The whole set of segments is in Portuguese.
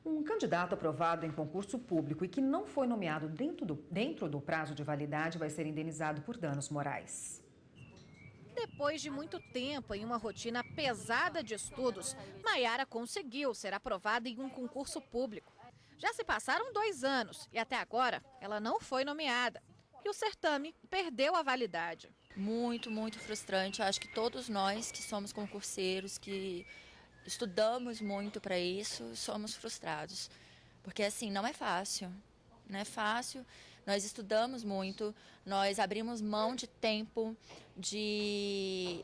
Um candidato aprovado em concurso público e que não foi nomeado dentro do prazo de validade vai ser indenizado por danos morais. Depois de muito tempo em uma rotina pesada de estudos, Maiara conseguiu ser aprovada em um concurso público. Já se passaram 2 anos e até agora ela não foi nomeada. E o certame perdeu a validade. Muito frustrante. Eu acho que todos nós que somos concurseiros, que estudamos muito para isso, somos frustrados. Porque assim, não é fácil. Não é fácil. Nós estudamos muito, nós abrimos mão de tempo, de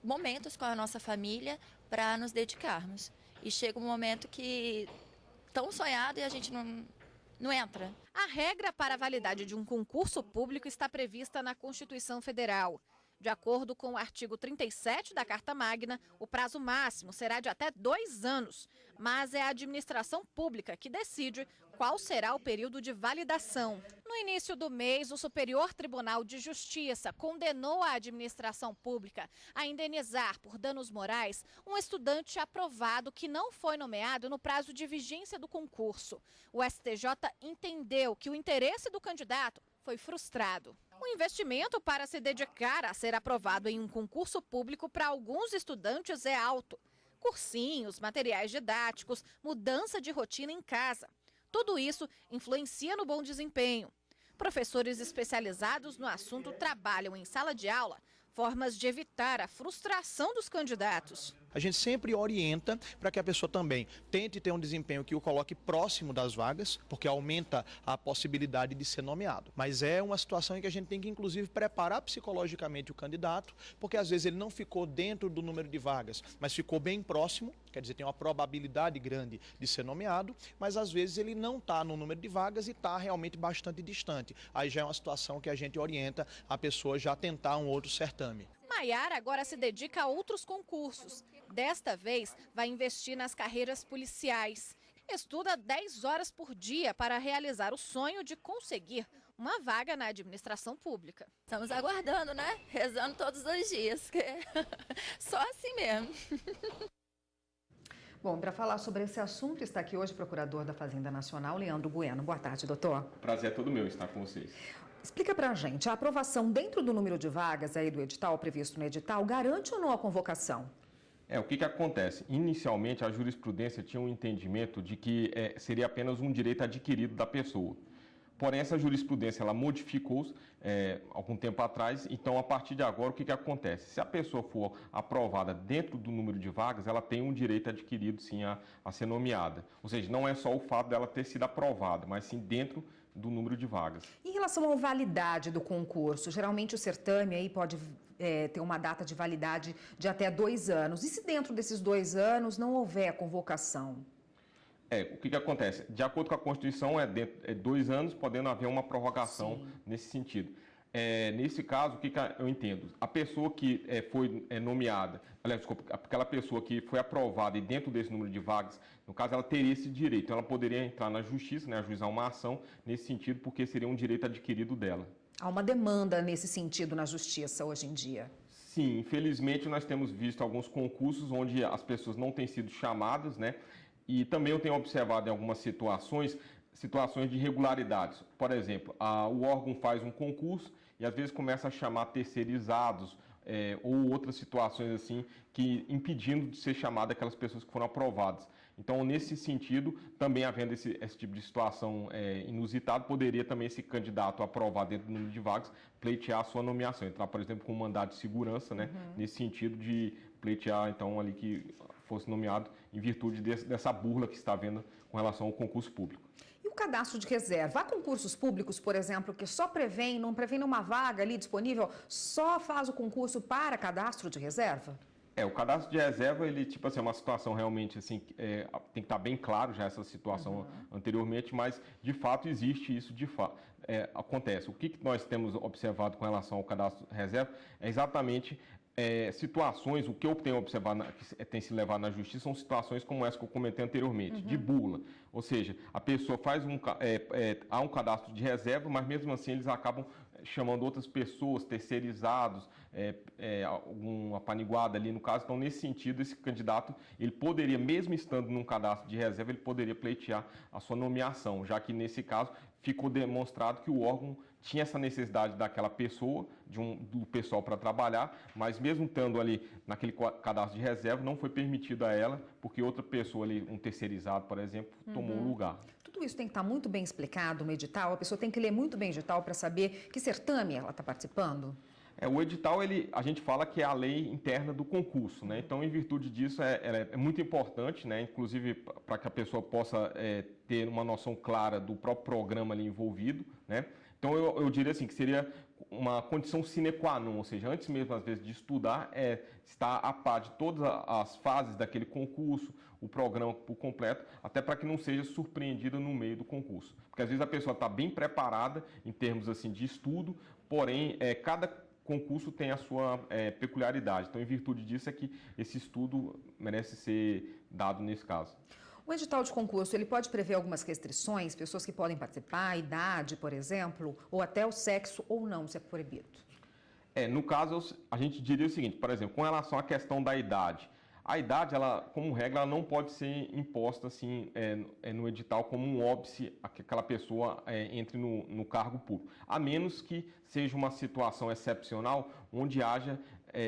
momentos com a nossa família para nos dedicarmos. E chega um momento que tão sonhado e a gente não entra. A regra para a validade de um concurso público está prevista na Constituição Federal. De acordo com o artigo 37 da Carta Magna, o prazo máximo será de até 2 anos, mas é a administração pública que decide qual será o período de validação. No início do mês, o Superior Tribunal de Justiça condenou a administração pública a indenizar por danos morais um estudante aprovado que não foi nomeado no prazo de vigência do concurso. O STJ entendeu que o interesse do candidato foi frustrado. O investimento para se dedicar a ser aprovado em um concurso público para alguns estudantes é alto. Cursinhos, materiais didáticos, mudança de rotina em casa. Tudo isso influencia no bom desempenho. Professores especializados no assunto trabalham em sala de aula formas de evitar a frustração dos candidatos. A gente sempre orienta para que a pessoa também tente ter um desempenho que o coloque próximo das vagas, porque aumenta a possibilidade de ser nomeado. Mas é uma situação em que a gente tem que, inclusive, preparar psicologicamente o candidato, porque às vezes ele não ficou dentro do número de vagas, mas ficou bem próximo, quer dizer, tem uma probabilidade grande de ser nomeado, mas às vezes ele não está no número de vagas e está realmente bastante distante. Aí já é uma situação que a gente orienta a pessoa já tentar um outro certame. Maiara agora se dedica a outros concursos. Desta vez, vai investir nas carreiras policiais. Estuda 10 horas por dia para realizar o sonho de conseguir uma vaga na administração pública. Estamos aguardando, né? Rezando todos os dias. Só assim mesmo. Bom, para falar sobre esse assunto, está aqui hoje o Procurador da Fazenda Nacional, Leandro Bueno. Boa tarde, doutor. Prazer é todo meu estar com vocês. Explica pra gente, a aprovação dentro do número de vagas aí do edital, previsto no edital, garante ou não a convocação? O que acontece? Inicialmente, a jurisprudência tinha um entendimento de que seria apenas um direito adquirido da pessoa. Porém, essa jurisprudência ela modificou algum tempo atrás, então, a partir de agora, o que acontece? Se a pessoa for aprovada dentro do número de vagas, ela tem um direito adquirido, sim, a ser nomeada. Ou seja, não é só o fato dela ter sido aprovada, mas sim dentro do número de vagas. Em relação à validade do concurso, geralmente o certame aí pode ter uma data de validade de até 2 anos. E se dentro desses 2 anos não houver convocação? O que acontece? De acordo com a Constituição, 2 anos, podendo haver uma prorrogação nesse sentido. Nesse caso, o que eu entendo? A pessoa que foi nomeada, aquela pessoa que foi aprovada e dentro desse número de vagas, no caso, ela teria esse direito. Então, ela poderia entrar na justiça, ajuizar uma ação nesse sentido, porque seria um direito adquirido dela. Há uma demanda nesse sentido na justiça hoje em dia? Sim, infelizmente nós temos visto alguns concursos onde as pessoas não têm sido chamadas, E também eu tenho observado em algumas situações de irregularidades. Por exemplo, o órgão faz um concurso e às vezes começa a chamar terceirizados ou outras situações assim, que impedindo de ser chamada aquelas pessoas que foram aprovadas. Então, nesse sentido, também havendo esse tipo de situação inusitada, poderia também esse candidato aprovado dentro do número de vagas pleitear a sua nomeação, entrar, por exemplo, com um mandado de segurança, nesse sentido de pleitear, então, ali que fosse nomeado em virtude dessa burla que está havendo com relação ao concurso público. E o cadastro de reserva? Há concursos públicos, por exemplo, que só não prevêem uma vaga ali disponível, só faz o concurso para cadastro de reserva? O cadastro de reserva, ele, é uma situação realmente, assim, tem que estar bem claro já essa situação anteriormente, mas, de fato, existe isso, acontece. O que nós temos observado com relação ao cadastro de reserva é exatamente situações, o que eu tenho observado, que tem se levado na justiça, são situações como essa que eu comentei anteriormente, de bula. Ou seja, a pessoa faz há um cadastro de reserva, mas mesmo assim eles acabam chamando outras pessoas, terceirizados, algum apaniguado ali no caso. Então, nesse sentido, esse candidato, ele poderia, mesmo estando num cadastro de reserva, ele poderia pleitear a sua nomeação, já que nesse caso ficou demonstrado que o órgão tinha essa necessidade daquela pessoa, do pessoal para trabalhar, mas mesmo estando ali naquele cadastro de reserva, não foi permitido a ela, porque outra pessoa ali, um terceirizado, por exemplo, tomou o lugar. Tudo isso tem que estar muito bem explicado no edital, a pessoa tem que ler muito bem o edital para saber que certame ela está participando? O edital, a gente fala que é a lei interna do concurso, né? Então, em virtude disso, é muito importante, né? Inclusive para que a pessoa possa ter uma noção clara do próprio programa ali envolvido, né? Então, eu diria assim, que seria uma condição sine qua non, ou seja, antes mesmo, às vezes, de estudar, estar a par de todas as fases daquele concurso, o programa por completo, até para que não seja surpreendida no meio do concurso. Porque, às vezes, a pessoa está bem preparada em termos assim de estudo, porém, cada concurso tem a sua peculiaridade. Então, em virtude disso é que esse estudo merece ser dado nesse caso. O edital de concurso, ele pode prever algumas restrições, pessoas que podem participar, idade, por exemplo, ou até o sexo ou não, se é proibido? No caso, a gente diria o seguinte, por exemplo, com relação à questão da idade. A idade, ela, como regra, ela não pode ser imposta assim, no edital como um óbice a que aquela pessoa entre no cargo público, a menos que seja uma situação excepcional onde haja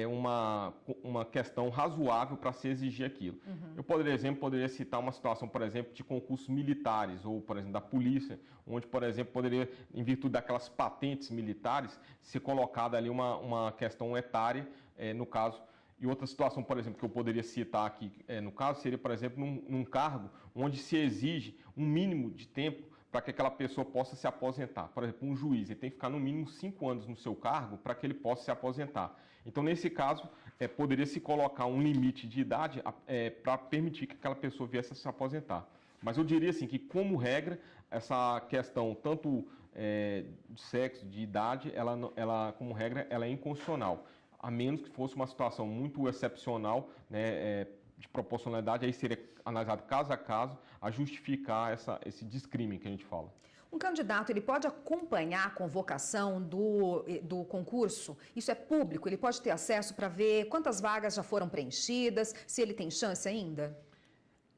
uma questão razoável para se exigir aquilo. Eu, por exemplo, poderia citar uma situação, por exemplo, de concursos militares ou, por exemplo, da polícia, onde, por exemplo, poderia, em virtude daquelas patentes militares, ser colocada ali uma questão etária, no caso. E outra situação, por exemplo, que eu poderia citar aqui, no caso, seria, por exemplo, num cargo onde se exige um mínimo de tempo para que aquela pessoa possa se aposentar. Por exemplo, um juiz, ele tem que ficar no mínimo 5 anos no seu cargo para que ele possa se aposentar. Então, nesse caso, poderia se colocar um limite de idade para permitir que aquela pessoa viesse a se aposentar. Mas eu diria assim que, como regra, essa questão tanto de sexo, de idade, ela, como regra, ela é inconstitucional. A menos que fosse uma situação muito excepcional, né, de proporcionalidade, aí seria analisado caso a caso a justificar esse descrime que a gente fala. Um candidato, ele pode acompanhar a convocação do concurso? Isso é público? Ele pode ter acesso para ver quantas vagas já foram preenchidas, se ele tem chance ainda?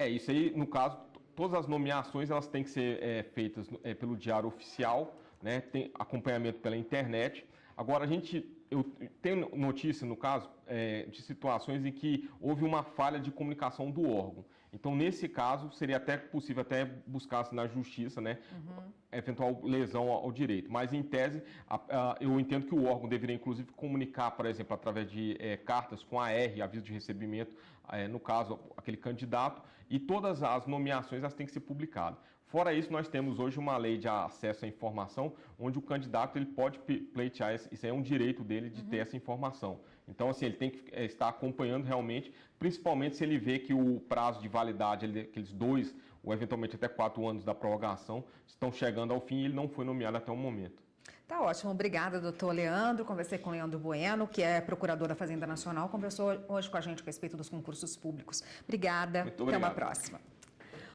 Isso aí, no caso, todas as nomeações elas têm que ser feitas pelo Diário Oficial, né, tem acompanhamento pela internet. Agora, eu tenho notícia, no caso, de situações em que houve uma falha de comunicação do órgão. Então, nesse caso, seria até possível até buscar na justiça, né, eventual lesão ao direito. Mas, em tese, eu entendo que o órgão deveria, inclusive, comunicar, por exemplo, através de cartas com AR, aviso de recebimento, no caso, aquele candidato, e todas as nomeações elas têm que ser publicadas. Fora isso, nós temos hoje uma lei de acesso à informação, onde o candidato ele pode pleitear, isso é um direito dele de ter essa informação. Então, assim, ele tem que estar acompanhando realmente, principalmente se ele vê que o prazo de validade, aqueles 2 ou eventualmente até 4 anos da prorrogação, estão chegando ao fim e ele não foi nomeado até o momento. Tá ótimo, obrigada, doutor Leandro. Conversei com o Leandro Bueno, que é procurador da Fazenda Nacional, conversou hoje com a gente a respeito dos concursos públicos. Obrigada, Muito obrigado. Até uma próxima.